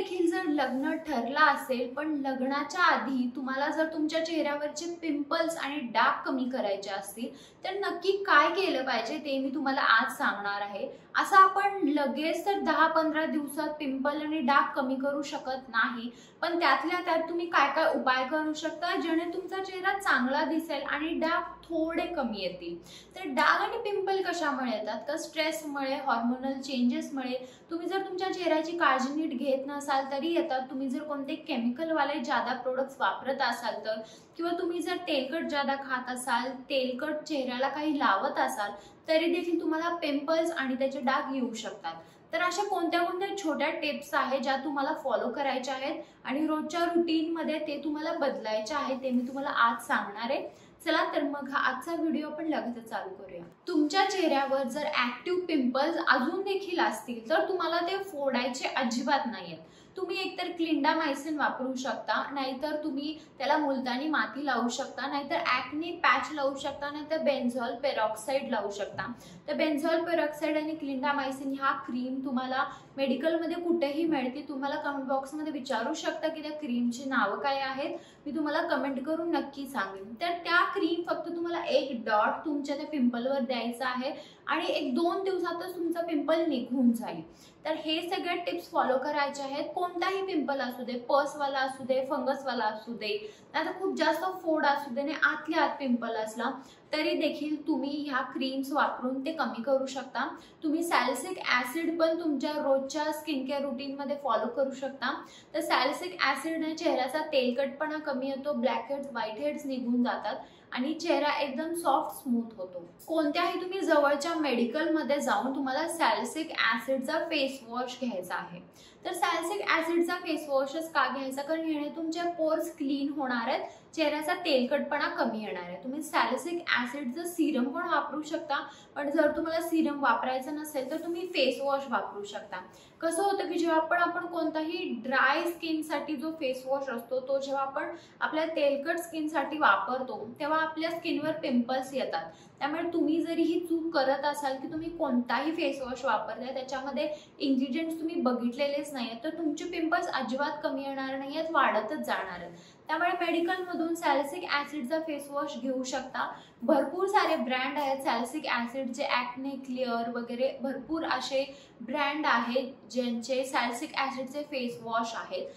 देखील जर लग्न ठरला असेल पण लग्नाच्या आधी तुम्हाला जर तुमच्या चेहऱ्यावरचे पिंपल्स आणि डाग कमी करायचे असतील तर नक्की काय केलं पाहिजे ते मी तुम्हाला आज सांगणार आहे। असं आपण लगेच तर 10-15 दिवसात पिंपल आणि डाग कमी करू शकत नाही, पण त्यातल्या त्यात तुम्ही काय काय उपाय करू शकता जेणे तुमचा चेहरा चांगला दिसेल आणि डाग थोडे कमी येतील। तर डाग आणि पिंपल कशामुळे येतात तर स्ट्रेसमुळे, हार्मोनल चेंजेसमुळे। तुम्ही जर तुमच्या चेहऱ्याची काळजी नीट घेत नसाल तरी येतात। तुम्ही जर कोणते केमिकल वाले ज्यादा प्रोडक्ट्स वापरत असाल तर, किंवा तुम्ही जर तेलकट ज्यादा खात असाल, तेलकट चेहऱ्याला काही लावत असाल तरी देखील तुम्हाला पिंपल्स आणि त्याचे डाग येऊ शकतात। तर अशा कोणत्या छोट्या टिप्स आहेत ज्या तुम्हाला फॉलो करायच्या आहेत आणि रोजच्या रूटीन मध्ये ते तुम्हाला बदलायचे आहे ते मी तुम्हाला आज सांगणार आहे। चला तर मग हा आजचा व्हिडिओ आपण लगेच चालू करूया। तुमच्या चेहऱ्यावर जर ऍक्टिव्ह पिंपल्स अजून देखील असतील तर तुम्हाला ते फोडायचे अजिबात नाहीयेत। तुम्ही एकतर क्लिंडामायसिन वापरू शकता, नाहीतर तुम्ही त्याला मुलतानी माती लावू शकता, नाहीतर ॲक्ने पॅच लावू शकता, नाहीतर बेन्झॉल पेरॉक्साइड लावू शकता। तर बेन्झॉल पेरॉक्साइड आणि क्लिंडामायसिन ह्या क्रीम तुम्हाला मेडिकलमध्ये कुठेही मिळते। तुम्हाला कमेंट बॉक्समध्ये विचारू शकता की त्या क्रीमची नावं काय आहेत, मी तुम्हाला कमेंट करून नक्की सांगेन। तर त्या क्रीम फक्त तुम्हाला एक डॉट तुमच्या त्या पिंपलवर द्यायचा आहे आणि 1-2 दिवसातच तुमचा पिंपल निघून जाईल। तर हे सगळे टिप्स फॉलो करायचे आहेत। कोणताही पिंपल असू दे, पसवाला असू दे, फंगसवाला असू दे, आता खूप जास्त फोड असू दे आणि आतल्या आत पिंपल असला तरी देखील तुम्ही ह्या क्रीम्स वापरून ते कमी करू शकता। तुम्ही सॅलिसिलिक ऍसिड पण तुमच्या रोजच्या स्किन केअर रूटीन मध्ये फॉलो करू शकता। तर सॅलिसिलिक ऍसिडने चेहऱ्याचा तेलकटपणा कमी होतो, ब्लॅक हेड्स, व्हाईट हेड्स निघून जातात आणि चेहरा एकदम सॉफ्ट स्मूथ होतो। कोणत्याही तुम्ही जवळच्या मेडिकल मध्ये जाऊन तुम्हाला सॅलिसिलिक ऍसिडचा फेस वॉश घ्यायचा आहे। तर सॅलिसिलिक ऍसिडचा फेस वॉशच का घ्यायचा, कारण याने तुमचे पोर्स क्लीन होणार आहेत, चेहऱ्याचा तेलकटपणा कमी येणार आहे। तुम्ही सॅलिसिलिक ऍसिडचं सिरम पण वापरू शकता, पण जर तुम्हाला सिरम वापरायचं नसेल तर तुम्ही फेस वॉश वापरू शकता। कसं होतं की जेव्हा आपण कोणताही ड्राय स्किन साठी जो फेस वॉश असतो तो जेव्हा आपण आपल्या तेलकट स्किन साठी वापरतो तेव्हा आपल्या स्किनवर पिंपल्स येतात। त्यामुळे तुम्ही जरी ही चूक करत असाल की तुम्ही कोणताही फेस वॉश वापरताय त्याच्यामध्ये इन्ग्रेडियंट्स तुम्ही बघितलेलेच नाहीत तर तुमचे पिंपल्स अजिबात कमी येणार नाहीत, वाढतच जाणार आहेत। त्यामुळे मेडिकल मधून सॅलिसिलिक ऍसिडचा फेस वॉश घेऊ शकता। भरपूर सारे ब्रँड आहेत सॅलिसिलिक ऍसिडचे, ॲक्ने क्लिअर वगैरे भरपूर असे ब्रँड आहेत ज्यांचे सॅलिसिलिक ऍसिडचे फेस वॉश आहेत।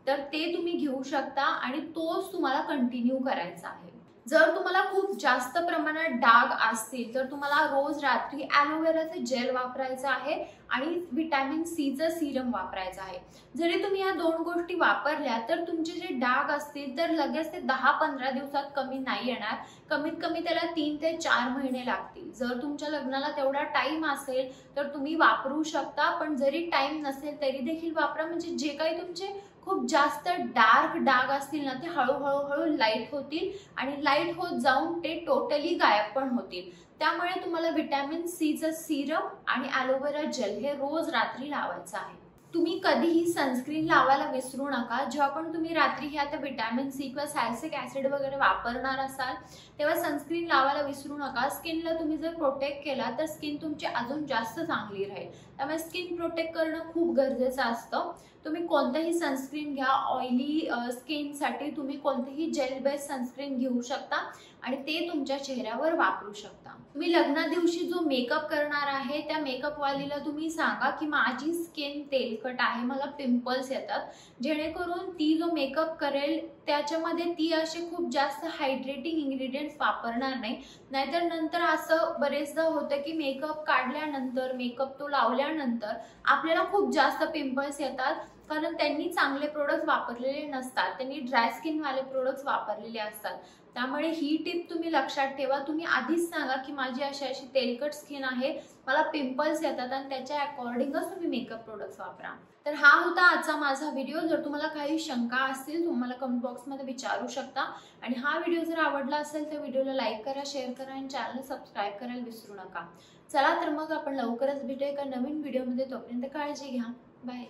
तर ते तुम्ही घेऊ शकता आणि तोच तुम्हाला कंटिन्यू करायचा आहे। जर तुम्हाला खूप जास्त प्रमाणात डाग असतील तर तुम्हाला रोज रात्री ॲलोवेराचे जेल वापरायचं आहे आणि व्हिटॅमिन सीचं सिरम वापरायचं आहे। जरी तुम्ही या 2 गोष्टी वापरल्या तर तुमचे जे डाग असतील तर लगेच ते 10-15 दिवसात कमी नाही येणार, कमीत कमी त्याला 3 ते 4 महिने लागतील। जर तुमच्या लग्नाला तेवढा टाइम असेल तर तुम्ही वापरू शकता, पण जरी टाइम नसेल तरी देखील वापरा, म्हणजे जे काही तुमचे खूप जास्त डार्क डाग असतील ना ते हळूहळू लाईट होतील आणि लाईट होत जाऊन ते टोटली गायब पण होतील। त्यामुळे तुम्हाला व्हिटॅमिन सीचं सिरम आणि ॲलोवेरा जेल हे रोज रात्री लावायचं आहे। तुम्ही कधीही सनस्क्रीन लावायला विसरू नका। जेव्हा पण तुम्ही रात्री हे आता व्हिटॅमिन सी किंवा सॅलिसिलिक ऍसिड वगैरे वापरणार असाल तेव्हा सनस्क्रीन लावायला विसरू नका। स्किनला तुम्ही जर प्रोटेक्ट केला तर स्किन तुमची अजून जास्त चांगली राहील। त्यामुळे स्किन प्रोटेक्ट करणं खूप गरजेचं असतं। तुम्ही कोणतेही सनस्क्रीन घ्या, ऑइली स्किनसाठी तुम्ही कोणतेही जेल बेस्ड सनस्क्रीन घेऊ शकता आणि ते तुमच्या चेहऱ्यावर वापरू शकता। तुम्ही लग्ना दिवशी जो मेकअप करणार आहे त्या मेकअप वालीला तुम्ही सांगा की माझी स्किन तेलकट आहे, मला पिंपल्स येतात, जेणेकरून ती जो मेकअप करेल त्याच्यामध्ये ती असे खूप जास्त हायड्रेटिंग इन्ग्रेडियंट्स वापरणार नाही। नाहीतर नंतर असं बरेचदा होतं की मेकअप काढल्यानंतर, मेकअप तो लावल्यानंतर आपल्याला खूप जास्त पिंपल्स येतात, कारण त्यांनी चांगले प्रोडक्ट्स वापरलेले नसतात, त्यांनी ड्राय स्किन वाले प्रोडक्ट्स वापरलेले असतात। त्यामुळे ही टिप तुम्ही लक्षात ठेवा। तुम्ही आधीच सांगा की माझी अशी तेलकट स्किन आहे, मला पिंपल्स येतात, आणि त्याच्या अकॉर्डिंगच तुम्ही मेकअप प्रोडक्ट्स वापरा। तर हा होता आजचा माझा व्हिडिओ। जर तुम्हाला काही शंका असतील तुम्हाला कमेंट बॉक्समध्ये विचारू शकता आणि हा व्हिडिओ जर आवडला असेल तर व्हिडिओला लाईक करा, शेअर करा आणि चॅनल सबस्क्राईब करायला विसरू नका। चला तर मग आपण लवकरच भेटूया एका नवीन व्हिडिओमध्ये। तोपर्यंत काळजी घ्या, बाय।